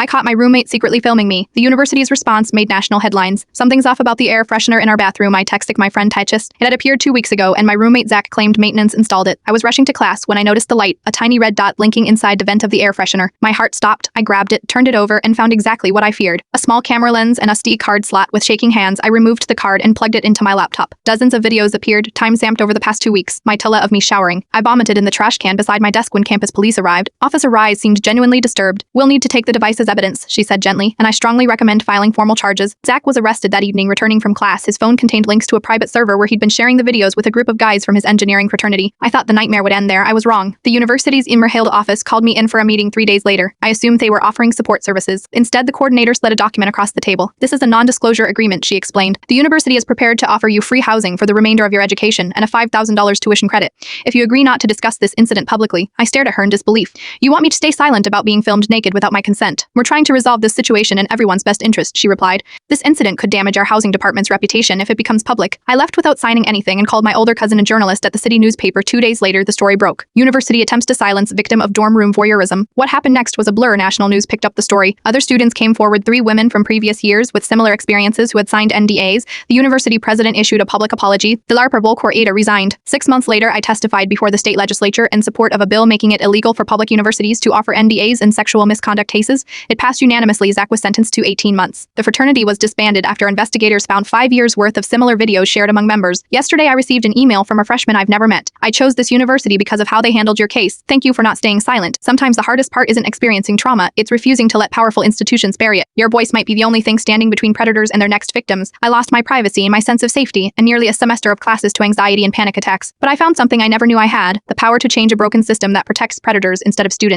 I caught my roommate secretly filming me. The university's response made national headlines. Something's off about the air freshener in our bathroom, I texted my friend Tychist. It had appeared 2 weeks ago, and my roommate Zach claimed maintenance installed it. I was rushing to class when I noticed the light, a tiny red dot blinking inside the vent of the air freshener. My heart stopped. I grabbed it, turned it over, and found exactly what I feared. A small camera lens and a SD card slot. With shaking hands, I removed the card and plugged it into my laptop. Dozens of videos appeared, time-stamped over the past 2 weeks. My tele of me showering. I vomited in the trash can beside my desk when campus police arrived. Officer Rise seemed genuinely disturbed. We'll need to take the device as evidence, she said gently, and I strongly recommend filing formal charges. Zach was arrested that evening returning from class. His phone contained links to a private server where he'd been sharing the videos with a group of guys from his engineering fraternity. I thought the nightmare would end there. I was wrong. The university's Immerhalde office called me in for a meeting 3 days later. I assumed they were offering support services. Instead, the coordinator slid a document across the table. This is a non-disclosure agreement, she explained. The university is prepared to offer you free housing for the remainder of your education and a $5,000 tuition credit if you agree not to discuss this incident publicly. I stared at her in disbelief. You want me to stay silent about being filmed naked without my consent? We're trying to resolve this situation in everyone's best interest, she replied. This incident could damage our housing department's reputation if it becomes public. I left without signing anything and called my older cousin, a journalist at the city newspaper. 2 days later, the story broke. University attempts to silence victim of dorm room voyeurism. What happened next was a blur. National news picked up the story. Other students came forward, 3 women from previous years with similar experiences who had signed NDAs. The university president issued a public apology. The LARPer Volkor Ada resigned. 6 months later, I testified before the state legislature in support of a bill making it illegal for public universities to offer NDAs in sexual misconduct cases. It passed unanimously. Zach was sentenced to 18 months. The fraternity was disbanded after investigators found 5 years' worth of similar videos shared among members. Yesterday, I received an email from a freshman I've never met. I chose this university because of how they handled your case. Thank you for not staying silent. Sometimes the hardest part isn't experiencing trauma, it's refusing to let powerful institutions bury it. Your voice might be the only thing standing between predators and their next victims. I lost my privacy and my sense of safety, and nearly a semester of classes to anxiety and panic attacks. But I found something I never knew I had, the power to change a broken system that protects predators instead of students.